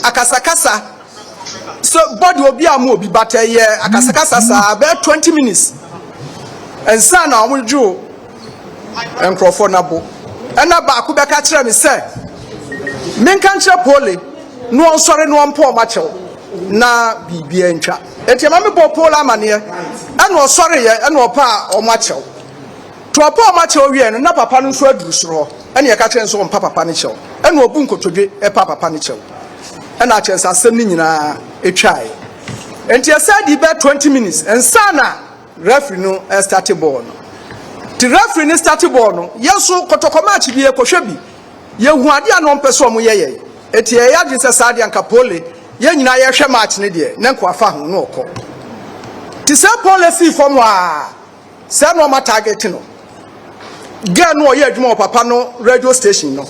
akasakasa so body obi amu obi but akasakasa sa be 20 minutes ensa na omudwo enkrofo nabo ena ba ko be ka kire me say menka kire pole no onsore no ompo machew na bibia ntwa enti ma me bo pole amane ena osore ye ena opa omachew to opa omachew wie no na papa no so aduru soro ena ye ka kire nso ompa papa ne chew ena obu nkotodwe epa papa ne chew ena chensa asem ni nyina etwae enti asa di be 20 minutes ensa na referee no start ball no ti referee no start ball no yeso kotoko match bi ekohwe bi ye hu ade anom peso mo yeye eti ye yage se sa ade anka pole ye nyina ye hwe match ne de ne nko afa ho no okọ ti se pole fi form a se no ma target no ga no ye adwuma papa no radio station no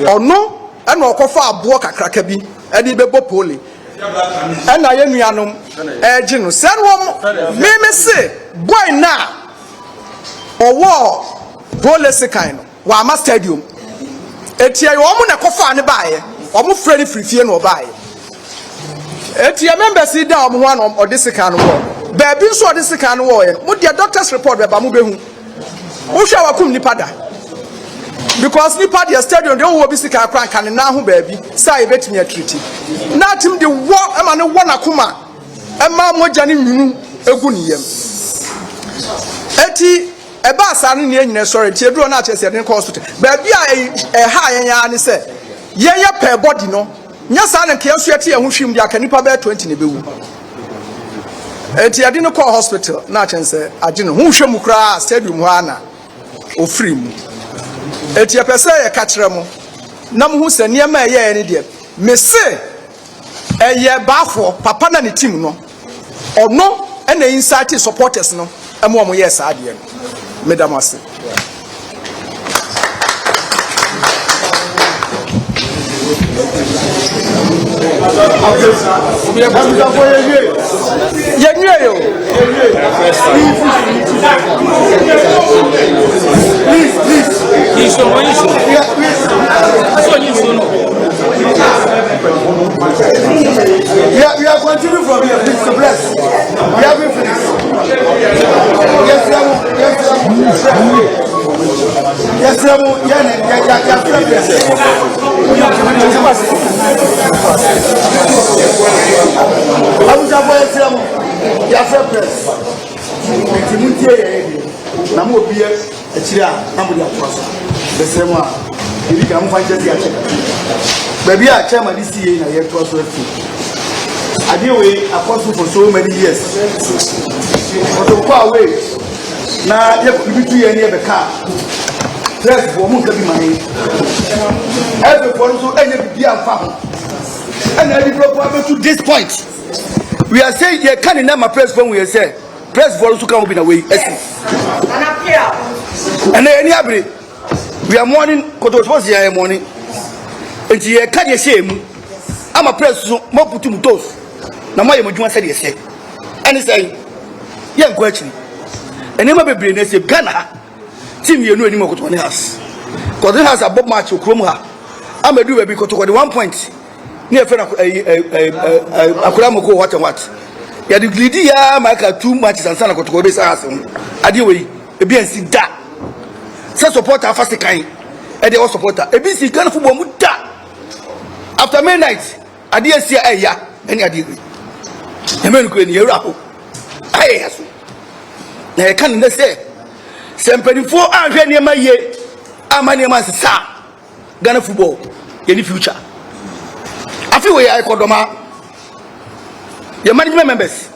ono ena okofa abo kakraka bi edi bebo pole ena ye nuanom eji no se no me se boy na owo pole se kan no wa ma stadium etie yo omo na kofa ne baaye omo free frifie no baaye etie members da omo ho na odisikan wo baabi nso odisikan wo ye mo dia doctor's report be ba mo behu wo hwa wakum nipa da because nipa dia stadium de wo bi sika kran kan na ho baabi sai betimi atriti na tim de wo ema ne wo na kuma ema moja ne nwunu egu ne yam eti eba asane ne nyine sorry ti eduro na achese ne hospital baabi a ha yenya ne se yenya per body no nya sa ne ke asu ete ye ho hwim dia ka nipa be 20 ne bewu eti ade ne call hospital na achese age ne ho hwem kura stadium ho ana ofiri mu eti epese ye ka kire mu na mu hu se niema ye ne de me se eye bafo papa na ne team no ono ena inside supporters no emo mo ye sa ade no Mesdames, merci. We are continuing from here. Please, to bless. We have been finished. Yes, baby, I chairman this year in a year to us. I deal with apostle for so many years. But the far away now, you could be 2 years near the car. Press for moon to be money. Every one so any dear family. And I develop to this point. We are saying you can't name a press phone. We say press for to come in a way. And then any abri. We are morning, because here morning. And you can't shame. I'm a press more put to those. Now, my mother said, yes, and he say, young question. And never be brain, say, Ghana, team you know anymore to one house. Because it has a bob match of Chroma. I'm a do because to 1 point near Akuramoko, what and what. You had the Glidia, Michael, 2 matches and Sana Kotoko, this ass. I do a BNC da. Say support our first kind, and they all support her. A BC Ghana football would da. After midnight, I didn't see a ya, any idea. American Yarapo. I ask. I can't say. Somebody for our near my year. I'm my name as Sa Ghana football in the future. I feel where I call them out. Your management members,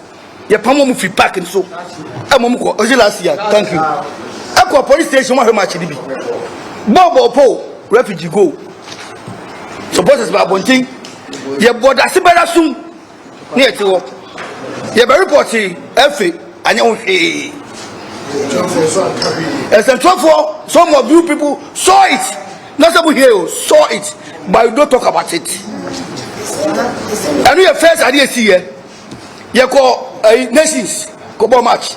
your Pamufi Park and so. I'm last year. Thank you. I call police station one much it be. Bobo Po, refugee go. Supporters by Bonting. Your board as a soon near to work. You're very potty, Effie, and your hey. As a for some of you people saw it. Not some here saw it, but you don't talk about it. And we have first idea here. You call nations, Kobo match.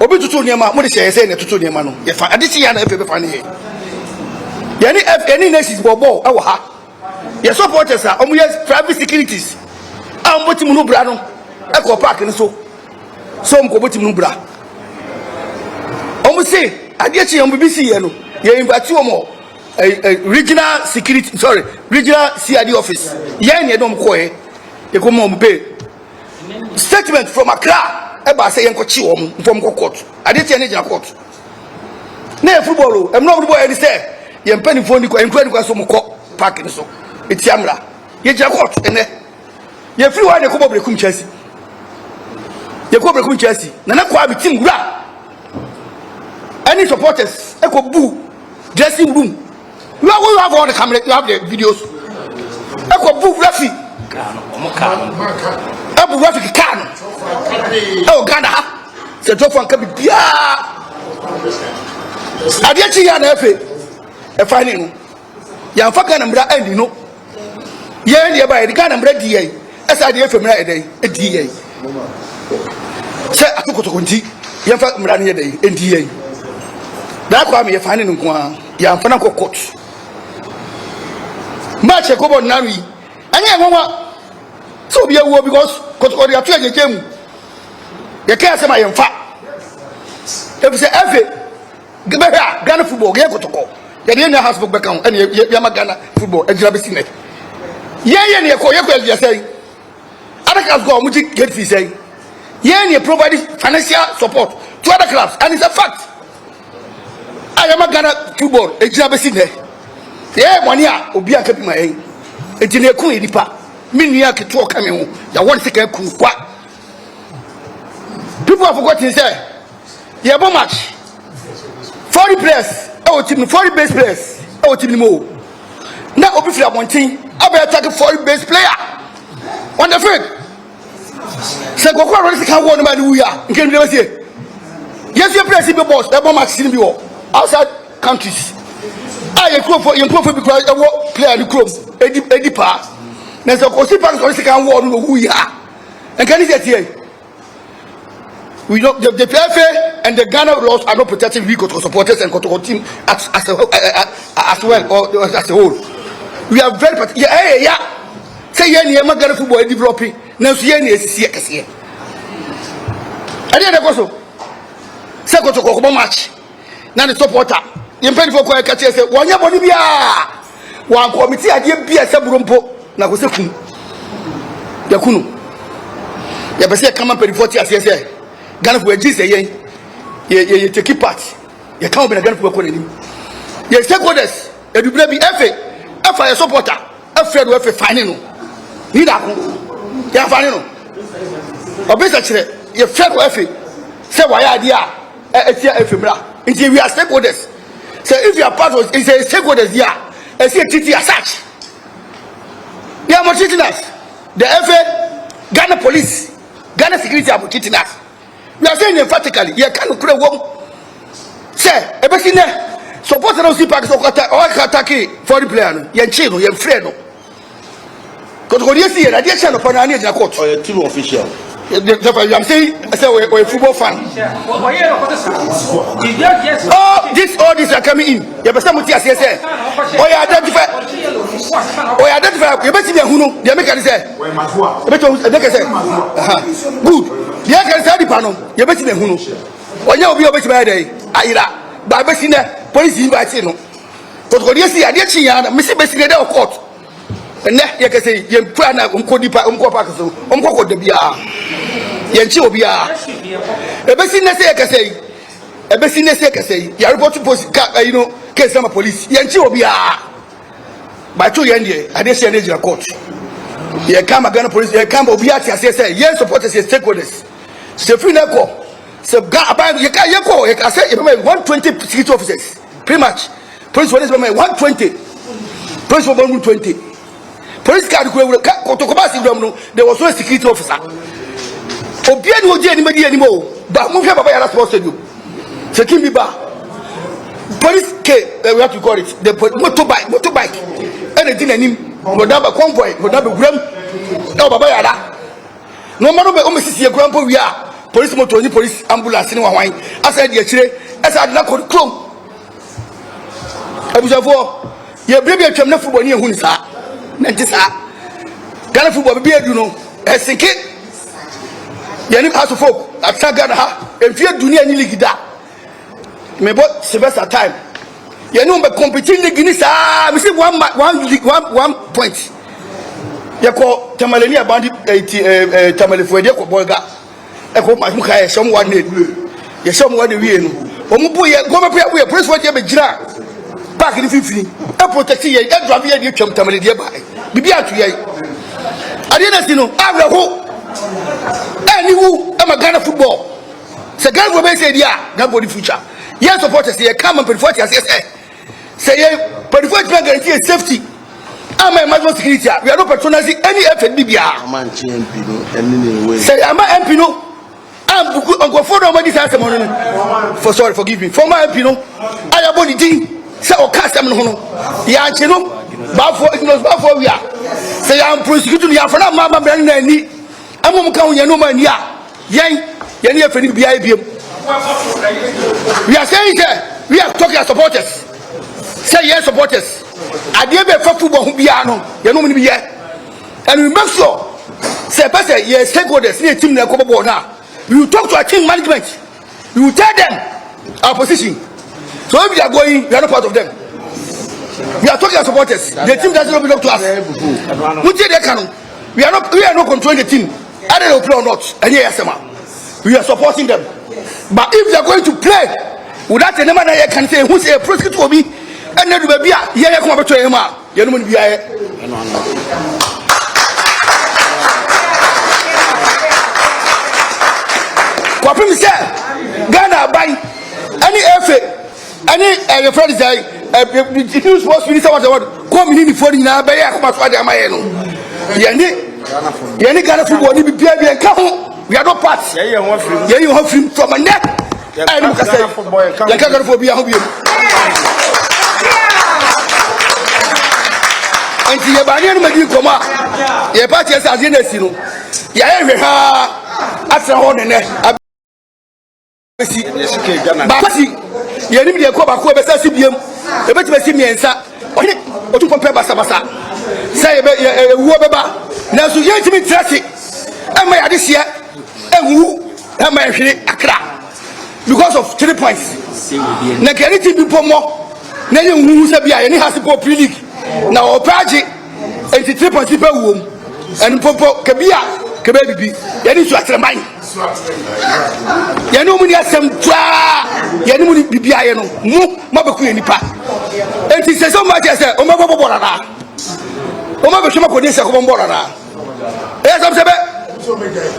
Obi tutu nyama, mo de say na tutu nyama no. Ye fa ade ti ya na efe be fa ne he. Ye ni any nations bobo e wo ha. Your supporters are private securities. I'm putting no brano. I go park in so. Some go putting no bra. Say, I get you on BBC. You invite you more. Regional security, regional CID office. Yen you don't go. You come on pay. Statement from Accra. Eba say yanko chi from court. I didn't change your court. Ne football. I'm not football. I say. You penny phone. You encourage you some parking so. It's Yamra. You just court and you free one. You come over to Chelsea. You come over to Chelsea. Nana kwa bitim gura. Any supporters, echo boo, dressing room. You have all the camera, you have the videos. Echo boo, Rafi. Abu Rafi Khan. Oh, Ghana. The top one can be Pia. I didn't see an effort. A finding. Young Fakan and Bra, and you know. Yeah, nearby the Ghana and Bread DA. As I did from a day, a DA. Say, I took to continue. Young Fakan Brania Day, and DA. That's why I'm finding him. I'm finding a coach. Match a couple of Nari. And yeah, Mama. So be a war because what you are trying to game. You can't say I am fat. If you say, Effie, give me here, Ghana football, get Kotoko. You didn't have house book back on, and you're Ghana football, and you're missing it. Yeah, you're saying. Other clubs go, which get fee say. Yeah, you provide financial support to other clubs, and it's a fact. I am a Ghana football, a job is in there. Yeah, 1 year, Obia kept my aim. It's in a cool nipa. Minia can talk coming home. The 1 second cool. People have forgotten to say, yeah, but much 40 players, oh, team 40 base players, oh, team more. Now, if you have one team, I'll be attacking 40 base player on the field. So, go on, can one man who are, can you say? Yes, you're pressing the boss, the bomb maximum you outside countries. I improve because I will play the club, Eddie Pass. There's a Cosi Park or second war who we are. And can you get here? We don't the PFA and the Ghana laws are not protecting we Kotoko supporters and Kotoko team as well or as a whole. We are very yeah. Say yeah, Ghana football developing. Now see any here. I didn't go. Say Kotoko match. Now the supporter. You pay for quiet catch say one year Bolivia. One committee idea be a saburumpo. Na go say kun. Ya kunu. Ya be say come up 40 as say. Ghana for G say ye take part. You can't be Ghana for economy. You stakeholders, you do be FA supporter, afraid of finding no. Need that. You finding no. Obviously, you fair for FA. Say why idea? FA bra. Until we are stakeholders. So if you are part of it's a stakeholders here, and see a TT as such. They are treating us. The FA, Ghana police, Ghana security are treating us. We are saying emphatically, you can't create one. Say, everything there. Suppose I don't see Pakistan or Kataki for the player. You're chill, you're afraid. Because when you see it, I didn't say upon any court. Or a team official. I'm saying, I say, we're a football fan. Oh, all these are coming in. You have some say, oh, you identify. You better see who know. The American say, good. The American say, the panel. You better see who know. When you will be over to my day, but I bet in the police invite you. But when you see, I didn't see Mr. Bessie court. And then you can say, you plan to go deeper, go the BR. Yenchi Obia. A Bessie say, you report to post, case some police. Yenchi Obia. By 2 years, I didn't see a court. You come a Ghana police, you come Obiati, I say, yes, supporters, stakeholders. So, free Neko. So, you can say, 120 security officers. Pretty much. Police was 120. Police was 120. Police card, there was no security officer. Obian will do anybody anymore. But move here, Baba, supposed to do. So, Kimbi Bar. Police came, we have to call it, the motorbike. And it didn't name, Modaba convoy, Modaba Gram, no Baba Yada. No matter almost see a grandpa, we are. Police motor, police ambulance in wine. I said, yes, as I not could come. I was a war. Your baby came not for 1 year, Hunsa. Nantisa. Ghana football be do no. Esinke. Yeni house of folk. After Ghana ha. Enfie dunia ni league da. Me bought semester time. Yeni be competing league ni sa. Me say one point. Yako tamaleni abandi tamalefo de ko bolga. Eko ma muka e som one day. Ye som one day we no. Omu bo ye go be we press what ye be gira. Back ni fifini. E protect ye e drive ye de twam tamale de ba. Bibi atu ye. Ade na sino awre ho. Any who am a Ghana football. Say Ghana go be say dia, Ghana body future. Yes supporters say come and perform yes. Say ye perform guarantee safety. Am a maximum security. We are not patronizing any FNB bia. Man MP no any. Say am MP no. Am go for no money say money. For sorry forgive me. Former MP no. Aya body din. Say o cast am no no. Ya anche no. Ba for we are. Say am prosecute ya for na mama brand na ni. Amom kan ye no man ya. Yen ye FNB bia biem. We are saying that we are talking as supporters. Say yes supporters. Ade be fa football ho bia no ye no be ye and we make sure say person ye stakeholders in team na ko ball na we will talk to our team management, we will tell them our position, so if they are going we are not part of them. We are talking as supporters. The team doesn't belong to us. We are not controlling the team either they play or not, and we are supporting them. But if they are going to play without a number that can say who say a prosecute will be and then baby yeah come to him you know be Kwapim say Ghana buy any FA any your friend say the news sports minister what come in for na be ya come to amaye no yani Ghana football ni be bia ka ho we are not part yeah you have film from a neck and you can say you can go for bia ho bia and ye bani no magi koma ye party as agency no ya ehwe ha atra ho ne abesi basi ye ni de ko ba ko be sa sibiem e beti be simiensa oni otu pompe basa say ye wo beba na so ye timi trase e ma ya de sia ewu e ma ehwe akra because of 3 points na keriti bi pomo na ye hu se bia ye ni hasipo pre-league na opaji 83 points pe wom en popo kebia kebe bibi ye ni so atreman ye no mu ni asem twa ye ni mu ni bibia ye no mu mabeku ye nipa enti se so ma je se o ma bobo rara o ma be hwema ko ni se ko bombo rara e so sebe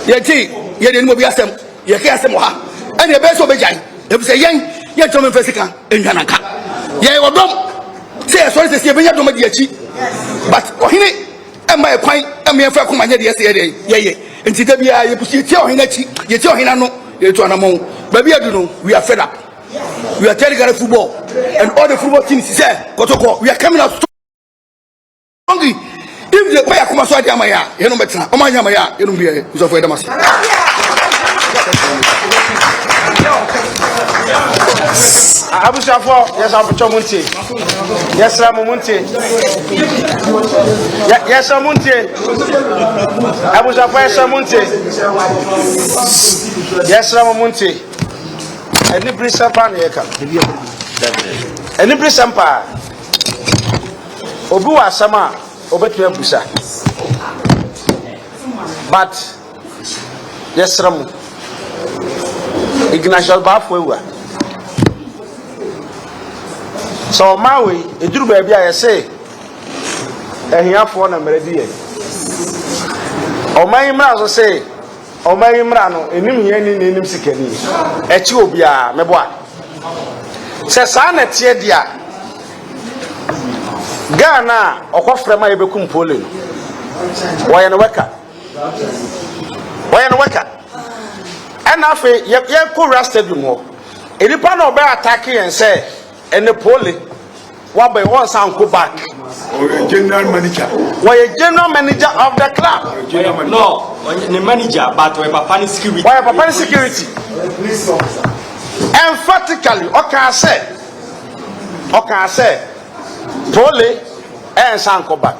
ye ti ye de ni mo bi asem ye ke asem ha en ye be so be jan e bi se yen ye to me fesika enwananka ye wodom say sorry say be yadom di achi but ohine ema e kwan ema e fa ko manya de ye ye enti da bia ye pusi tie ohine achi ye tie ohine no ye to anamon ba bia du no we are fed up, we are telling Ghana football and all the football teams say Kotoko we are coming out strongly if the player come so ade amaya ye no betra o manya amaya ye no bia so for edamase Abusafo yes abucho muntie yes ramuntie yes muntie Abusafo yes muntie yes ramuntie eni brisampa na yeka eni brisampa obi wa sama obetu abusa but yes ramu Ignacio Bafo ewa so mawe eduru ba bia ye se ehiafo na meredi ye oman mra so se oman mra no enim ye ni enim sikani echi obia meboa se sa na tie dia Ghana okofrema ye bekum pole woye no weka and afi ye ko stadium ho enipa na oba attack yen say ene pole wa be one sound go back general manager of the club no the manager but we papa security emphatically okay say pole and sound go back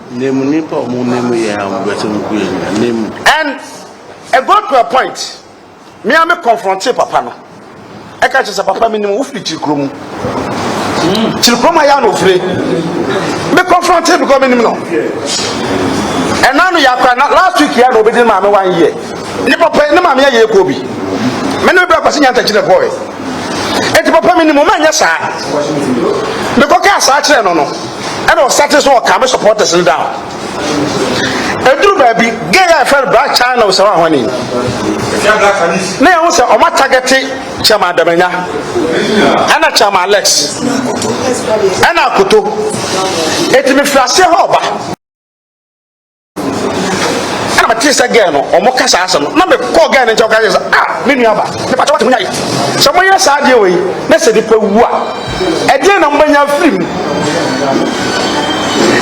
And I got to a point. Me am confronted papa no. I catch as a papa minimum of chilkrum. Chilkrum I am afraid. Me confronted because minimum. And now you are last week you had obeyed mamma 1 year. Nipa pay no mamma ye kobi. Many breakfast in the boy. And the papa minimum man yes sir. The cocas are no. And I was satisfied with supporters and down. A true baby, gay I felt black China was around one in. Now, also, on my target, Chama Damena, and a Chama Alex, and a Kutu. It will flash a hobby. I'm a taste again, or Mocassan, number call again and Joggers. Ah, Miniaba, the Patrol tonight. Some years are the way, let's say the Pua. Again, I'm bringing a film.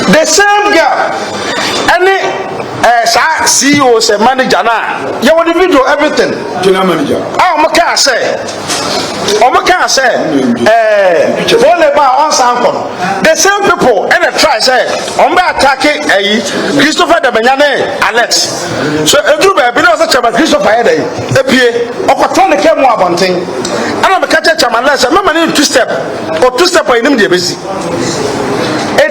The same girl, any CEOs and manager now, you want the video, everything. General manager. Oh, I say, on Sankon. The same people, and I try say, on my attacking a Christopher de Benyane, Alex. So a group of such a Christopher Ede, a PA, or Patron came more about thing. And I'm a catcher, unless a man in 2 step or 2 step by him, the busy.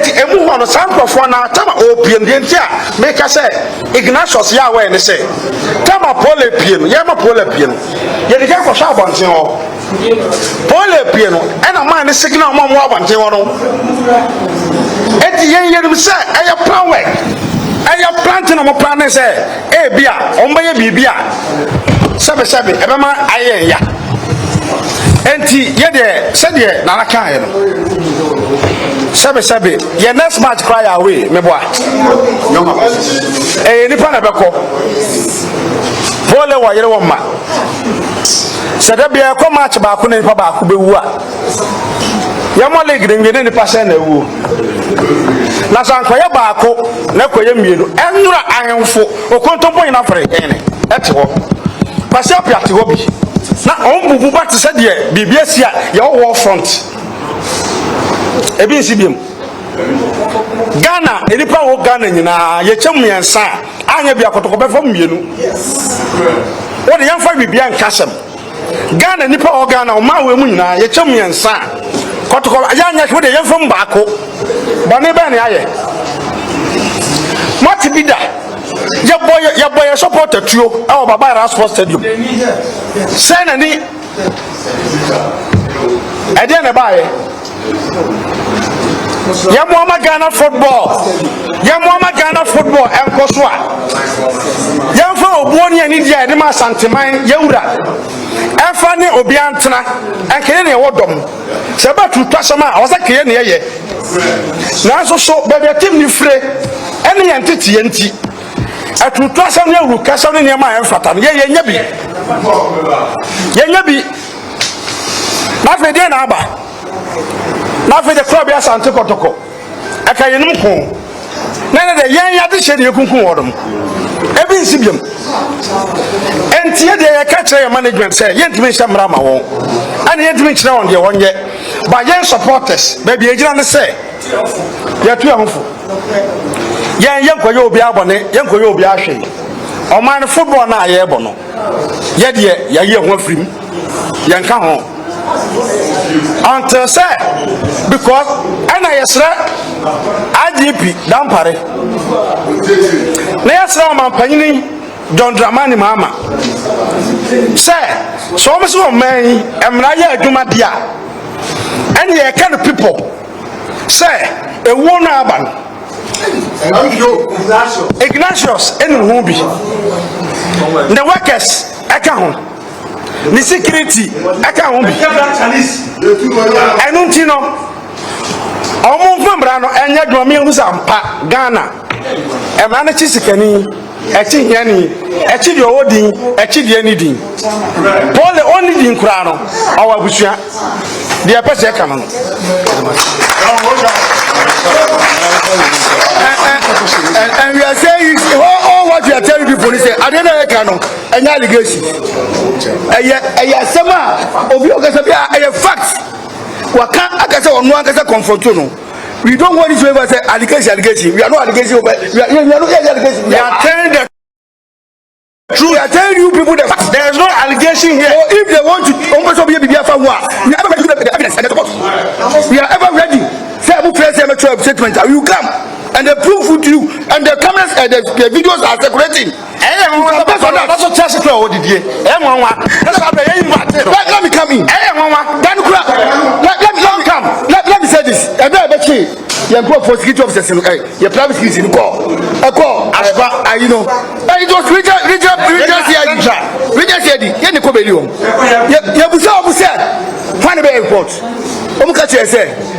A move on a sample for now, Tama opium, the entire make us say, Ignatius Yahweh, and they say, Tama Pole Piano, Yama Pole Piano. Yet the guy for Shabon, Pole Piano, and a man is signal more than Timono. At the end, you say, I have plan work. I have planted on my plan, say, eh, Bia, on my Bibia. Sabe, Ebama, I ya. And yet, said ye, Nanakan. Sabe, ye next match cry away, me boy. Eh, ni pana beko. Pole wa yere woma. Said be a come match ba ko ni pa ba ko be wu a. Ya mo leg de ni pa se na wu. Na san ko ye ba ko, na ko ye mienu. Enura ahemfo, okontompo ina fere ene. Ete ho. Pase apiate ho bi. Na ombubu ba te said ye bibia sia ye wo front. Ebi nsibiem Ghana enipa wo Ghana nyina ye chemu yensa anya bia kotoko be fam mienu wo de yamfa bibia nkasem Ghana nipa wo Ghana o ma we mu nyina ye chemu yensa kotoko anya wo de yamfa mbako bane be ne aye mati bida ya boy supporter tuo e wo baba ra sports stadium say na ni e de na bae ya Muhammad Ghana football enkoswa ya fa obuoni ani dia de ma santeman yewura efa ne obi antena enkeye ne wodom se ba tutu asama awasa keye ne ye na so bebe tim ni fre ene ye ntete ye nti atutu asam ne wuru kasam ne ma enfata ye nyabi na fe de na aba na fe de club ya Asante Kotoko aka yenum ko na de yen ya de hye de kunkun wodom ebi nsibiem entie de ya ka kire management say yentimi hye mra ma won ana yentimi kire won de wonye ba yen supporters ba bi ejira ne say ya tu ahofo yen koye obi abone yen koye obi ahwe o man football na aye bo no ye de ya ye ho afrim yen ka ho until say because ana yesra IGP dampare na yesra man panyini John Dramani Mahama say so me so man emra ya aduma dia and ye kind of people say e won aban Ignatius enu hu bi the workers aka ho ni security aka ho bi enu ntino omo mfambra no enye dwome hu sampa Ghana emra na chisikani echi hiani echi di owodin echi di anidin pole oni din kura no awa busua de pese eka no and we are saying all what we are telling people is say adena eka no enya legacy eya sema obi okasa bia eya facts waka akasa onu akasa confront no We don't want this to ever say allegation. We are not allegation. We are not allegation. We are telling the truth. We are telling you people that there is no allegation here. So if they want to, we are ever ready. Say statement. You come and they prove to you, and the cameras and the videos are circulating. Let me come in. Let me say this. You go for security officers in your private security in call. You know. It was Richard report.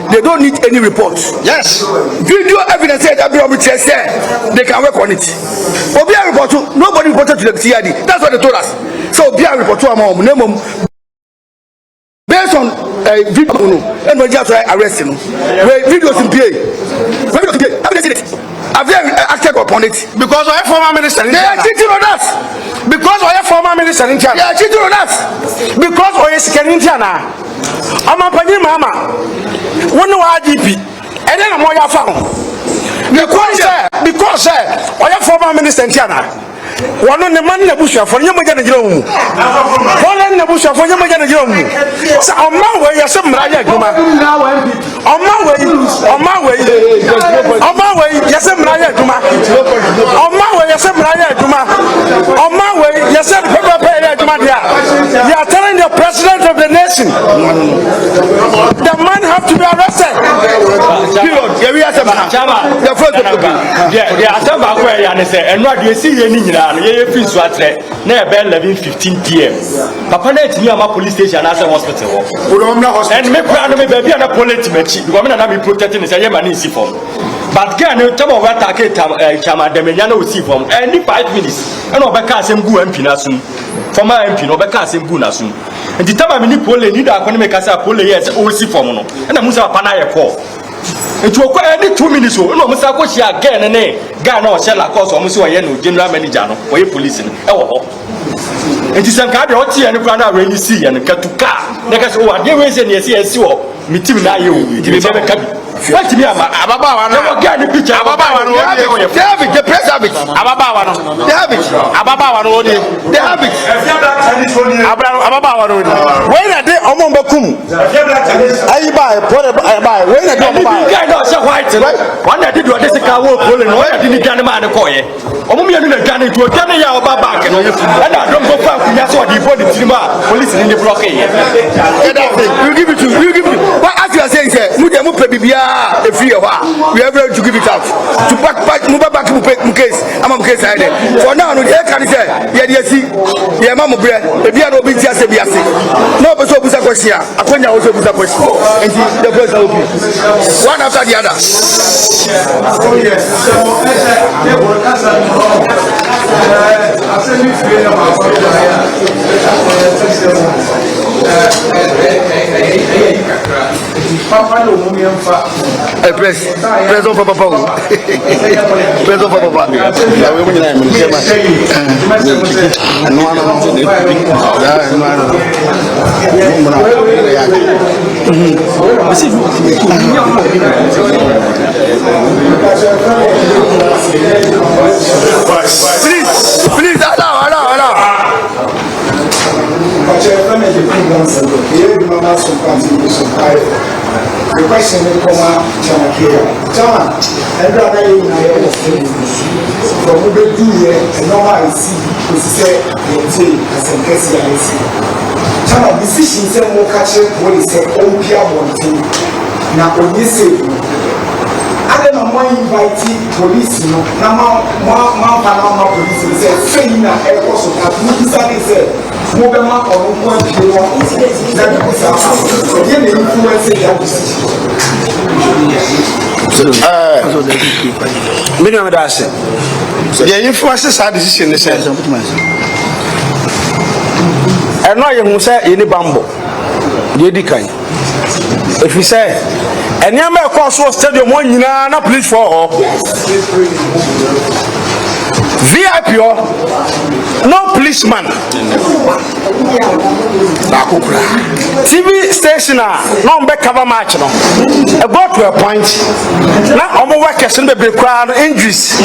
They don't need any report. Yes. Video evidence said that they can work on it. Nobody reported to the CID. That's what they told us. So be a report to our mom. Based on video, and when you have to arrest him, videos in PA. Have they acted upon it? Because I former minister in they are cheating on us. Because I former minister in China. They are cheating on us. Because I is in China. I'm a penny mama. One no IGP. And then I'm your phone. Because I former minister in China. One on the man in the bush for you again. One in the bush for you again. So on my way, yes, I'm right. On my way, yes, I'm right. On my way, yes, I'm right. On my way, yes, I'm right. You are telling the president of the nation the man have to be arrested. Now 11:15 p.m. Papa net me am police station as a hospital. And me plan me baby na police mechi because me na me protecting say ye man see form. But girl no tell me what attack chama demenya na see form. Any 5 minutes and obeka asem gu MP na sum. Former MP no obeka asem gu na sum. And the time me ni police ni da akone me kasa police yes o see form no. And na musa papa na ye call. It will any 2 minutes. No, Mr. Koshi again, and Ghana shall cause almost a general manager or a police. It is a card or tea and a rainy sea and a cat to car. Because what they raise in yes, yes, you meet him now. You never come. What to me, Ababa, get the picture. Ababa, they have it, the press have it. Ababa, they have it. Ababa, they have it. Ababa, when are they on Bakum? I buy, when I don't buy. White, one that did what this car will pull and what did the Ganama and Koye. Omumia in the Ghana to a Ghana back and I don't go back. That's what the police in the blockade. You give it to you. But as you are saying, if you are, we are ready to give it out. To move back to case. I'm a case. For now, no, can say, yes, yeah, Mamma bread, if you are not just a biasi. No, but so was a question. I couldn't also be a question. And the person will be one after the other. Press on for Papa. Press on for Papa. Please, allow. The question is John, every other day I was from over 2 years, and now I see who said, as a case I see. Chama decision said, more catcher, what is said, oh, Pia wanting. Now, when you say, I don't know why invite police, now, Mama police said, saying that I also have to say, Mobema or one kilo, that is influence that decision. Minimum that's it. The influences our decision is said. And now you say any bamboo. If you say, and you may cause stadium one, you know, not please for all. VIP no policeman TV station no be cover match no got to a point na omo workers no be crowd injuries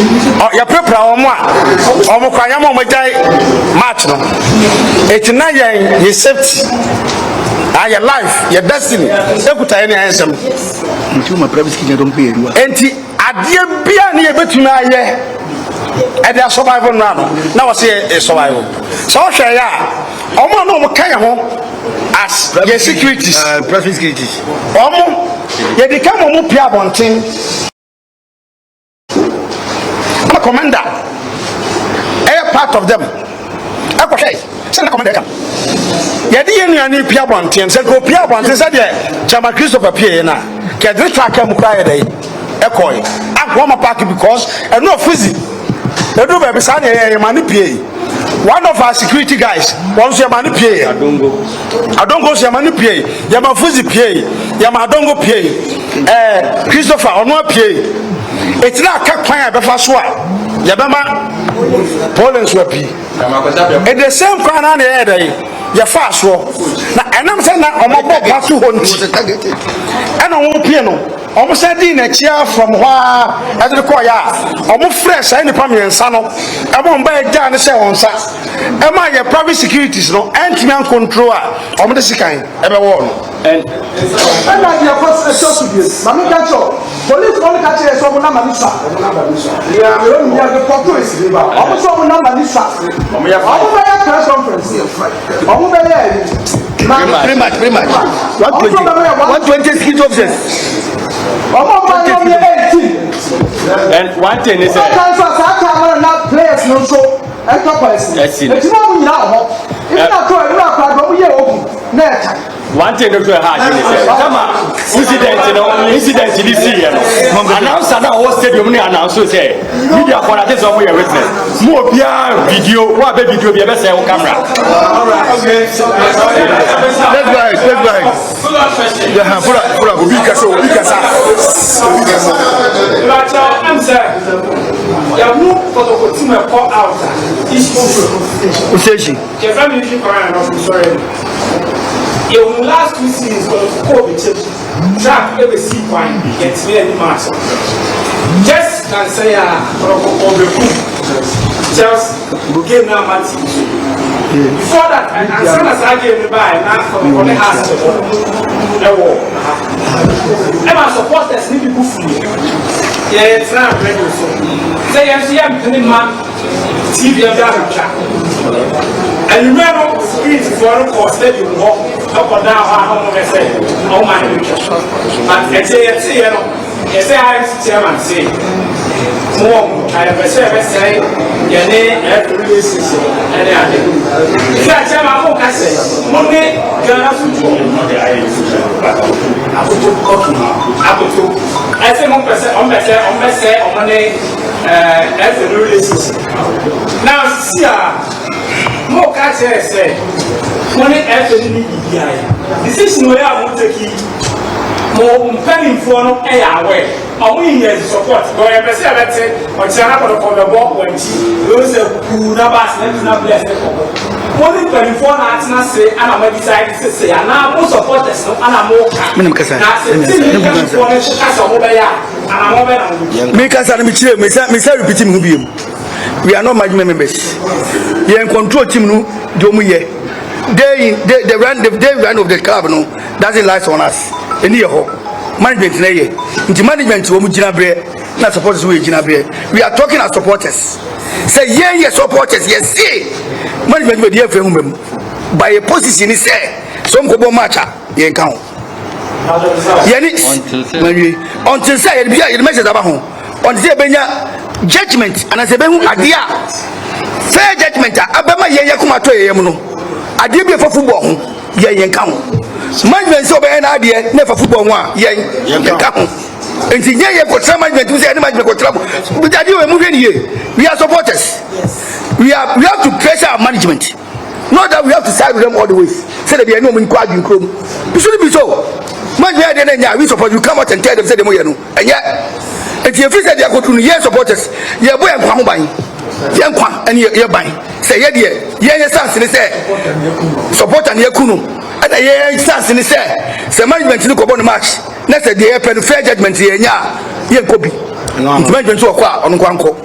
ya prepare omo kwanya mo jai match no it na your safety your life your destiny ekuta any ansem nti my private skin don't pay you enti adie bia na ye betumi aye e dey survival now we say survival so hwe ya omo na omo kan ho as your securities private securities omo ye dey come omo pia bonten commander a part of them okay say na commander come ye dey nuani pia bonten say go pia bonten say dey chama Christopher pia na ke dey track am kwa ye dey ekoi agwoma park because e no physics they do baby say ye manipulate one of our security guys wants to manipulate adongo say manipulate ya mafuzi pay ya madongo pay Christopher ono pay etina aka kwan abefa so a ya bema Poland so pi e the same kwan na e dey ya fa so na enam say na omobo pasu honti ena wo pie no omo say di na chia from hwa e dey call ya omo fresh ai ni pamiensa no e mo mba e ja ne say won sa e ma ye private securities no anti-man control omo de sikan e be wo no and like your first shot to this mama catch police only catch us omo na manisa yeah we only have the photo is river omo so omo na manisa omo ya press conference omo be there pretty much 120 security officers and one thing is that players no so enterprise it's not we now even after we are proud we open net one thing that we have is come incident this year announce na whole stadium ni announce say media for that is some your witness mo bia video wa be video bia be say on camera okay let's go yeah pura go bika so I'm sorry ya mu Kotoko team call out useshi ke family fi para na sorry you last 2 seasons go be track every see point get me any match just can say Kotoko be cool just game now match before that and as soon as I gave the buy now for the house the war ever supporters need people free yeah it's not ready so say I'm penny man TV and that and you know it's for a course that you walk up or down how I say oh my but I say you know yes I chairman say more I have say your name every relationship and if I tell my own I say money Ghana football I say 1% on money every relationship now see more catch say money every decision we are going to take mo penny for no e aware omo yin support go e be say that o chana ko the ball wanchi you say ku na bas na bless money penny for na atina say ana ma decide say ana mo supporters no ana mo ka na say for na kasa mo be ya ana mo be na me kasa na me chire me say repeat me hu biem we are not management members we are in control team no do mu ye they run of the club no doesn't lie on us any ho management na ye nti management wo mu gina bre na supporters we gina bre we are talking as supporters say ye supporters yes see management we dey frame mem by a position say some go bo match ye nka ho ye ni until say ye bia ye message aba ho until say benya judgment and say be hu adia fair judgment abama ye kuma to ye mu no ade bi for football ho ye nka ho management so be na ade na for football ho a ye nka ho enti ye ko tra management say any management ko tra but ade we mu hwe ni ye we are supporters we have to pressure our management not that we have to side with them all the way say that they know me kwa adwin krom it should be so management dey na we support you come out and tell them say dem ye no enye enti if say they go to ye supporters ye boy nkwa ho ban yen kwa ene ye ban say ye de ye sans ni say supporter na yakunu and ye sans ni say management ni ko bon match na say de pen fair judgment ye nya ye kobi management so kwa onu kwa nko